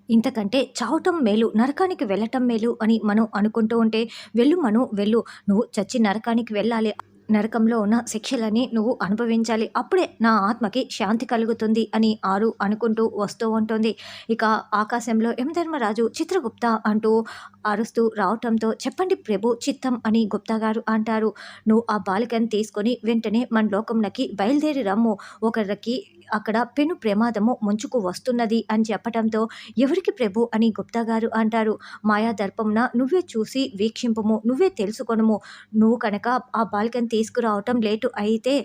ఇంతకంటే చావటం మేలు, నరకానికి వెళ్ళటం మేలు అని మనం అనుకుంటూ ఉంటే, వెళ్ళు మను వెళ్ళు. నువ్వు చచ్చి నరకానికి వెళ్ళాలి. నరకంలో ఉన్న శిక్షలని నువ్వు అనుభవించాలి. అప్పుడే నా ఆత్మకి శాంతి కలుగుతుంది అని ఆరు అనుకుంటూ వస్తూ ఉంటుంది. ఇక ఆకాశంలో యమధర్మరాజు చిత్రగుప్త అంటూ అరుస్తూ రావటంతో, చెప్పండి ప్రభు చిత్తం అని గుప్తా గారు అంటారు. నువ్వు ఆ బాలికను తీసుకొని వెంటనే మన లోకంలోకి బయలుదేరి రమ్ము. ఒకరికి అక్కడ పెను ప్రమాదము ముంచుకు వస్తున్నది అని చెప్పటంతో, ఎవరికి ప్రభు అని గుప్తా గారు అంటారు. మాయాదర్పమున నువ్వే చూసి వీక్షింపుము, నువ్వే తెలుసుకొనుము. నువ్వు కనుక ఆ బాలికను తీసుకురావటం లేటు అయితే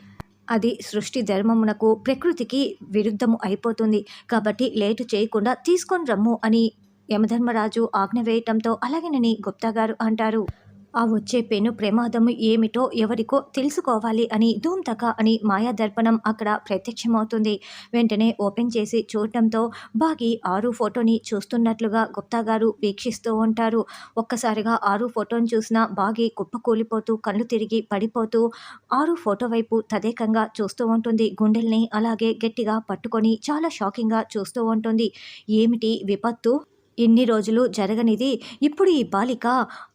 అది సృష్టి ధర్మమునకు ప్రకృతికి విరుద్ధము అయిపోతుంది. కాబట్టి లేటు చేయకుండా తీసుకొని రమ్ము అని యమధర్మరాజు ఆజ్ఞ వేయటంతో, అలాగేనని గుప్తా గారు అంటారు. ఆ వచ్చే పెను ప్రమాదము ఏమిటో ఎవరికో తెలుసుకోవాలి అని ధూమ్‌తక అని మాయాదర్పణం అక్కడ ప్రత్యక్షమవుతుంది. వెంటనే ఓపెన్ చేసి చూడటంతో బాగి ఆరు ఫోటోని చూస్తున్నట్లుగా గుప్తా గారు వీక్షిస్తూ ఉంటారు. ఒక్కసారిగా ఆరు ఫోటోని చూసిన బాగి కుప్పకూలిపోతూ, కళ్ళు తిరిగి పడిపోతూ ఆరు ఫోటో వైపు తదేకంగా చూస్తూ ఉంటుంది. గుండెల్ని అలాగే గట్టిగా పట్టుకొని చాలా షాకింగ్‌గా చూస్తూ ఉంటుంది. ఏమిటి విపత్తు? ఇన్ని రోజులు జరగనిది ఇప్పుడు ఈ బాలిక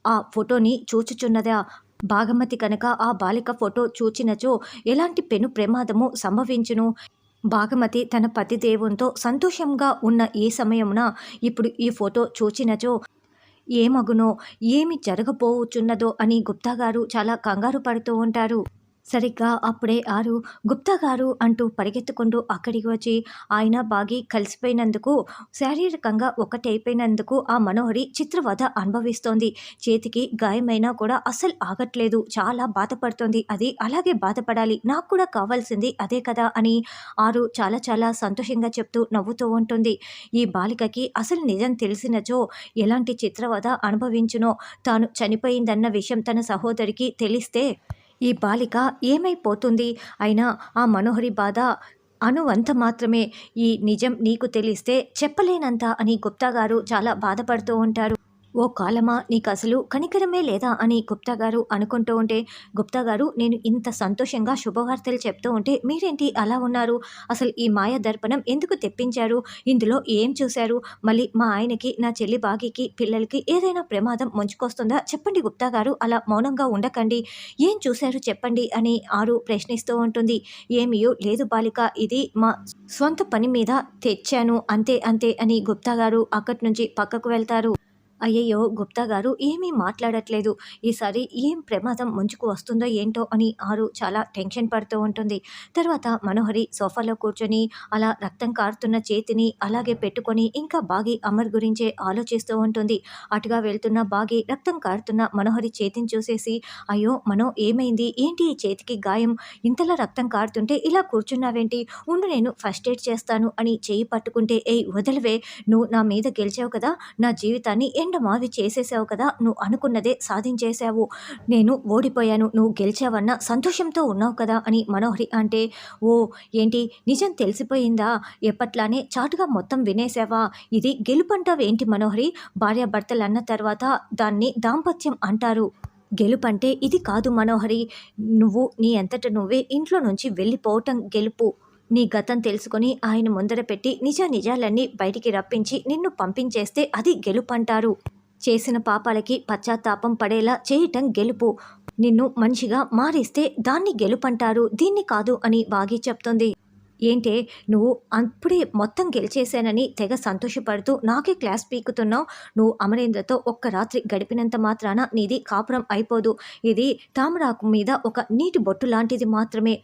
ఆ ఫోటోని చూచుచున్నదా? భాగమతి కనుక ఆ బాలిక ఫోటో చూచినచో ఎలాంటి పెను ప్రమాదము సంభవించును? భాగమతి తన పతిదేవునితో సంతోషంగా ఉన్న ఈ సమయమున ఇప్పుడు ఈ ఫోటో చూచినచో ఏమగునో, ఏమి జరగబోవుచున్నదో అని గుప్తా గారు చాలా కంగారు పడుతూ ఉంటారు. సరిగ్గా అప్పుడే ఆరు గుప్తా గారు అంటూ పరిగెత్తుకుంటూ అక్కడికి వచ్చి, ఆయన బాగి కలిసిపోయినందుకు, శారీరకంగా ఒకటైపోయినందుకు ఆ మనోహరి చిత్రవద అనుభవిస్తోంది. చేతికి గాయమైనా కూడా అస్సలు ఆగట్లేదు. చాలా బాధపడుతోంది. అది అలాగే బాధపడాలి. నాకు కూడా కావాల్సింది అదే కదా అని ఆరు చాలా చాలా సంతోషంగా చెప్తూ నవ్వుతూ ఉంటుంది. ఈ బాలికకి అసలు నిజం తెలిసినచో ఎలాంటి చిత్రవద అనుభవించునో, తాను చనిపోయిందన్న విషయం తన సహోదరికి తెలిస్తే ఈ బాలిక ఏమైపోతుంది? అయినా ఆ మనోహరి బాధ అణువంత మాత్రమే. ఈ నిజం నీకు తెలిస్తే చెప్పలేనంత అని గుప్తా గారు చాలా బాధపడుతూ ఉంటారు. ఓ కాలమా, నీకసలు కనికరమే లేదా అని గుప్తా గారు అనుకుంటూ ఉంటే, గుప్తా గారు నేను ఇంత సంతోషంగా శుభవార్తలు చెప్తూ ఉంటే మీరేంటి అలా ఉన్నారు? అసలు ఈ మాయ దర్పణం ఎందుకు తెప్పించారు? ఇందులో ఏం చూశారు? మళ్ళీ మా ఆయనకి, నా చెల్లి బాగికి, పిల్లలకి ఏదైనా ప్రమాదం ముంచుకొస్తుందా? చెప్పండి గుప్తా గారు, అలా మౌనంగా ఉండకండి. ఏం చూశారు చెప్పండి అని ఆరు ప్రశ్నిస్తూ ఉంటుంది. ఏమీయో లేదు బాలిక, ఇది మా స్వంత పని మీద తెచ్చాను అంతే అంతే అని గుప్తా గారు అక్కడి నుంచి పక్కకు వెళ్తారు. అయ్యయ్యో! గుప్తా గారు ఏమీ మాట్లాడట్లేదు. ఈసారి ఏం ప్రమాదం ముంచుకు వస్తుందో ఏంటో అని ఆరు చాలా టెన్షన్ పడుతూ ఉంటుంది. తర్వాత మనోహరి సోఫాలో కూర్చొని అలా రక్తం కారుతున్న చేతిని అలాగే పెట్టుకొని ఇంకా బాగి అమర్ గురించే ఆలోచిస్తూ ఉంటుంది. అటుగా వెళ్తున్న బాగి రక్తం కారుతున్న మనోహరి చేతిని చూసేసి, అయ్యో మనో ఏమైంది? ఏంటి ఈ చేతికి గాయం? ఇంతలా రక్తం కారుతుంటే ఇలా కూర్చున్నావేంటి? ఉండు నేను ఫస్ట్ ఎయిడ్ చేస్తాను అని చెయ్యి పట్టుకుంటే, ఏయ్ వదలవే, నువ్వు నా మీద గెలిచావు కదా, నా జీవితాన్ని ఎండమావి చేసేసావు కదా, నువ్వు అనుకున్నదే సాధించేశావు. నేను ఓడిపోయాను, నువ్వు గెలిచావన్న సంతోషంతో ఉన్నావు కదా అని మనోహరి అంటే, ఓ ఏంటి నిజం తెలిసిపోయిందా? ఎప్పట్లానే చాటుగా మొత్తం వినేశావా? ఇది గెలుపంటావేంటి మనోహరి? భార్యాభర్తలన్న తర్వాత దాన్ని దాంపత్యం అంటారు. గెలుపంటే ఇది కాదు మనోహరి. నువ్వు నీ అంతట నువ్వే ఇంట్లో నుంచి వెళ్ళిపోవటం గెలుపు. నీ గతం తెలుసుకొని ఆయన ముందర పెట్టి నిజాలన్నీ బయటికి రప్పించి నిన్ను పంపించేస్తే అది గెలుపంటారు. చేసిన పాపాలకి పశ్చాత్తాపం పడేలా చేయటం గెలుపు. నిన్ను మనిషిగా మారిస్తే దాన్ని గెలుపంటారు, దీన్ని కాదు అని బాగి చెప్తుంది. ఏంటే నువ్వు అప్పుడే మొత్తం గెలిచేశానని తెగ సంతోషపడుతూ నాకే క్లాస్ పీకుతున్నావు? నువ్వు అమరేంద్రతో ఒక్క రాత్రి గడిపినంత మాత్రాన నీది కాపురం అయిపోదు. ఇది తామరాకు మీద ఒక నీటి బొట్టు లాంటిది మాత్రమే.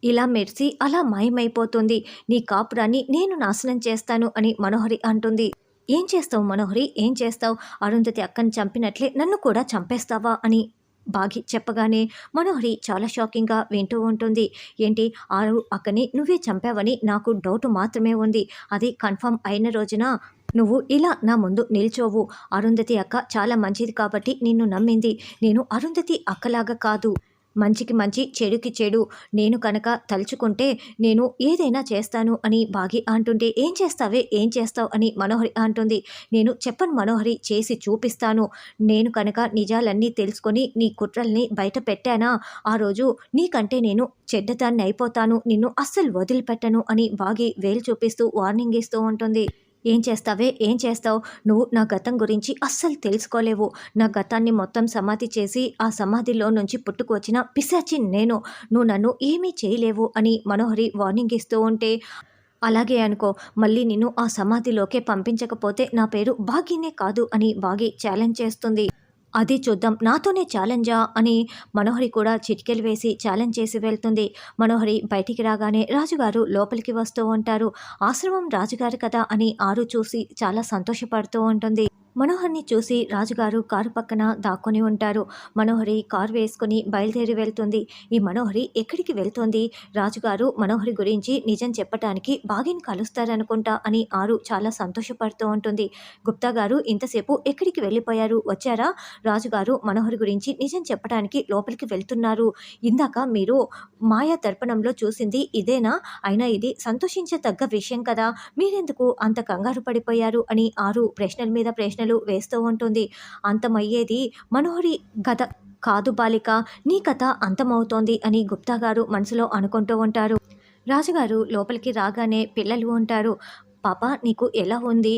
ఇలా మెరిసి అలా మాయమైపోతుంది. నీ కాపురాన్ని నేను నాశనం చేస్తాను అని మనోహరి అంటుంది. ఏం చేస్తావు మనోహరి, ఏం చేస్తావు? అరుంధతి అక్కని చంపినట్లే నన్ను కూడా చంపేస్తావా అని బాగి చెప్పగానే మనోహరి చాలా షాకింగ్గా వింటూ ఉంటుంది. ఏంటి ఆరు అక్కని నువ్వే చంపావని నాకు డౌట్ మాత్రమే ఉంది. అది కన్ఫర్మ్ అయిన రోజున నువ్వు ఇలా నా ముందు నిల్చోవు. అరుంధతి అక్క చాలా మంచిది కాబట్టి నిన్ను నమ్మింది. నేను అరుంధతి అక్కలాగా కాదు. మంచికి మంచి, చెడుకి చెడు. నేను కనుక తలుచుకుంటే నేను ఏదైనా చేస్తాను అని బాగి అంటుంటే, ఏం చేస్తావే, ఏం చేస్తావు అని మనోహరి అంటుంది. నేను చెప్పను మనోహరి, చేసి చూపిస్తాను. నేను కనుక నిజాలన్నీ తెలుసుకొని నీ కుట్రల్ని బయట పెట్టానా, ఆ రోజు నీకంటే నేను చెడ్డదాన్ని అయిపోతాను. నిన్ను అస్సలు వదిలిపెట్టను అని బాగి వేలు చూపిస్తూ వార్నింగ్ ఇస్తూ ఉంటుంది. ఏం చేస్తావే ఏం చేస్తావు? నువ్వు నా గతం గురించి అస్సలు తెలుసుకోలేవు. నా గతాన్ని మొత్తం సమాధి చేసి ఆ సమాధిలో నుంచి పుట్టుకు వచ్చిన పిశాచి నేను. నువ్వు నన్ను ఏమీ చేయలేవు అని మనోహరి వార్నింగ్ ఇస్తూ ఉంటే, అలాగే అనుకో, మళ్ళీ నిన్ను ఆ సమాధిలోకే పంపించకపోతే నా పేరు భాగినే కాదు అని భాగి ఛాలెంజ్ చేస్తుంది. అది చూద్దాం, నాతోనే ఛాలెంజా అని మనోహరి కూడా చిటికెలు వేసి ఛాలెంజ్ చేసి వెళ్తుంది. మనోహరి బయటికి రాగానే రాజుగారు లోపలికి వస్తూ ఉంటారు. ఆశ్రమం రాజుగారు కదా అని ఆరు చూసి చాలా సంతోషపడుతూ ఉంటుంది. మనోహర్ని చూసి రాజుగారు కారు పక్కన దాక్కొని ఉంటారు. మనోహరి కారు వేసుకుని బయలుదేరి వెళ్తుంది. ఈ మనోహరి ఎక్కడికి వెళ్తోంది? రాజుగారు మనోహరి గురించి నిజం చెప్పటానికి బాగిని కలుస్తారనుకుంటా అని ఆరు చాలా సంతోషపడుతూ ఉంటుంది. గుప్తా గారు ఇంతసేపు ఎక్కడికి వెళ్ళిపోయారు? వచ్చారా? రాజుగారు మనోహరి గురించి నిజం చెప్పడానికి లోపలికి వెళ్తున్నారు. ఇందాక మీరు మాయా దర్పణంలో చూసింది ఇదేనా? అయినా ఇది సంతోషించదగ్గ విషయం కదా, మీరెందుకు అంత కంగారు పడిపోయారు అని ఆరు ప్రశ్నల మీద ప్రశ్నలు వేస్తూ ఉంటుంది. అంతమయ్యేది మనోహరి కథ కాదు బాలిక, నీ కథ అంతమవుతోంది అని గుప్తా గారు మనసులో అనుకుంటూ ఉంటారు. రాజుగారు లోపలికి రాగానే పిల్లలు ఉంటారు. పాప నీకు ఎలా ఉంది?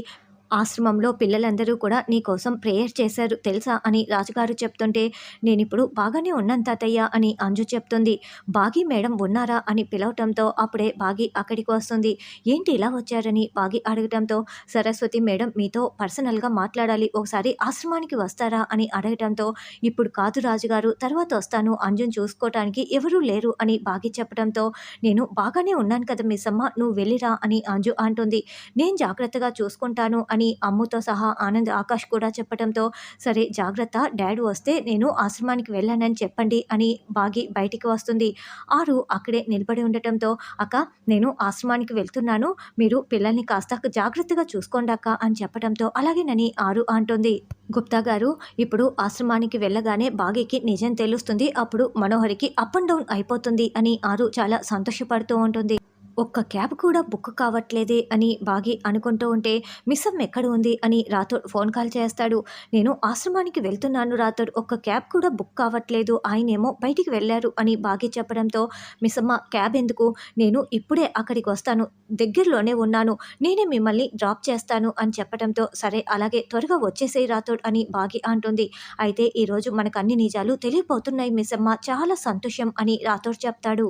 ఆశ్రమంలో పిల్లలందరూ కూడా నీకోసం ప్రేయర్ చేశారు తెలుసా అని రాజుగారు చెప్తుంటే, నేనిప్పుడు బాగానే ఉన్నాను తాతయ్య అని అంజు చెప్తుంది. బాగి మేడం ఉన్నారా అని పిలవటంతో అప్పుడే బాగి అక్కడికి వస్తుంది. ఏంటి ఇలా వచ్చారని బాగి అడగటంతో, సరస్వతి మేడం మీతో పర్సనల్గా మాట్లాడాలి, ఒకసారి ఆశ్రమానికి వస్తారా అని అడగటంతో, ఇప్పుడు కాదు రాజుగారు, తర్వాత వస్తాను, అంజుని చూసుకోవటానికి ఎవరూ లేరు అని బాగి చెప్పడంతో, నేను బాగానే ఉన్నాను కదా మిస్సమ్మ, నువ్వు వెళ్ళిరా అని అంజు అంటుంది. నేను జాగ్రత్తగా చూసుకుంటాను అని అమ్ముతో సహా ఆనంద్, ఆకాష్ కూడా చెప్పడంతో, సరే జాగ్రత్త, డాడీ వస్తే నేను ఆశ్రమానికి వెళ్ళానని చెప్పండి అని బాగి బయటికి వస్తుంది. ఆరు అక్కడే నిలబడి ఉండటంతో, అక్క నేను ఆశ్రమానికి వెళ్తున్నాను, మీరు పిల్లల్ని కాస్త జాగ్రత్తగా చూసుకోండి అక్క అని చెప్పడంతో, అలాగేనని ఆరు అంటుంది. గుప్తా గారు ఇప్పుడు ఆశ్రమానికి వెళ్ళగానే బాగికి నిజం తెలుస్తుంది, అప్పుడు మనోహరికి అప్ అండ్ డౌన్ అయిపోతుంది అని ఆరు చాలా సంతోషపడుతూ ఉంటుంది. ఒక్క క్యాబ్ కూడా బుక్ కావట్లేదే అని బాగి అనుకుంటూ ఉంటే, మిస్సమ్మ ఎక్కడ ఉంది అని రాథోడ్ ఫోన్ కాల్ చేస్తాడు. నేను ఆశ్రమానికి వెళ్తున్నాను రాథోడ్, ఒక్క క్యాబ్ కూడా బుక్ కావట్లేదు, ఆయనేమో బయటికి వెళ్ళారు అని బాగి చెప్పడంతో, మిస్సమ్మ క్యాబ్ ఎందుకు, నేను ఇప్పుడే అక్కడికి వస్తాను, దగ్గరలోనే ఉన్నాను, నేనే మిమ్మల్ని డ్రాప్ చేస్తాను అని చెప్పడంతో, సరే అలాగే త్వరగా వచ్చేసేయి రాథోడ్ అని బాగి అంటుంది. అయితే ఈరోజు మనకు అన్ని నిజాలు తెలియపోతున్నాయి మిస్సమ్మ, చాలా సంతోషం అని రాథోడ్ చెప్తాడు.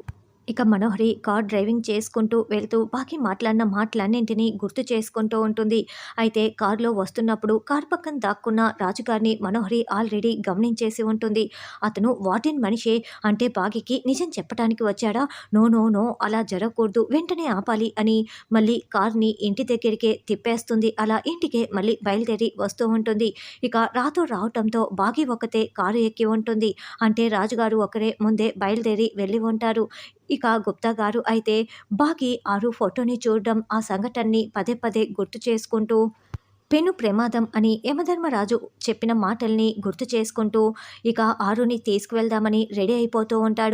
ఇక మనోహరి కార్ డ్రైవింగ్ చేసుకుంటూ వెళ్తూ బాకీ మాట్లాడిన మాటలన్నింటినీ గుర్తు చేసుకుంటూ ఉంటుంది. అయితే కారులో వస్తున్నప్పుడు కార్ పక్కన దాక్కున్న రాజుగారిని మనోహరి ఆల్రెడీ గమనించేసి ఉంటుంది. అతను వాటిన్ మనిషే అంటే బాగికి నిజం చెప్పడానికి వచ్చాడా? నో నో నో, అలా జరగకూడదు, వెంటనే ఆపాలి అని మళ్ళీ కార్ని ఇంటి దగ్గరికే తిప్పేస్తుంది. అలా ఇంటికే మళ్ళీ బయలుదేరి వస్తూ ఉంటుంది. ఇక రాతో రావటంతో బాగి ఒకతే కారు ఎక్కి ఉంటుంది. అంటే రాజుగారు ఒకరే ముందే బయలుదేరి వెళ్ళి ఉంటారు. ఇక గుప్తా గారు అయితే బాగి ఆరు ఫోటోని చూడడం, ఆ సంఘటనని పదే పదే గుర్తు చేసుకుంటూ, పెను ప్రమాదం అని యమధర్మరాజు చెప్పిన మాటల్ని గుర్తు చేసుకుంటూ ఇక ఆరుని తీసుకువెళ్దామని రెడీ అయిపోతూ ఉంటాడు.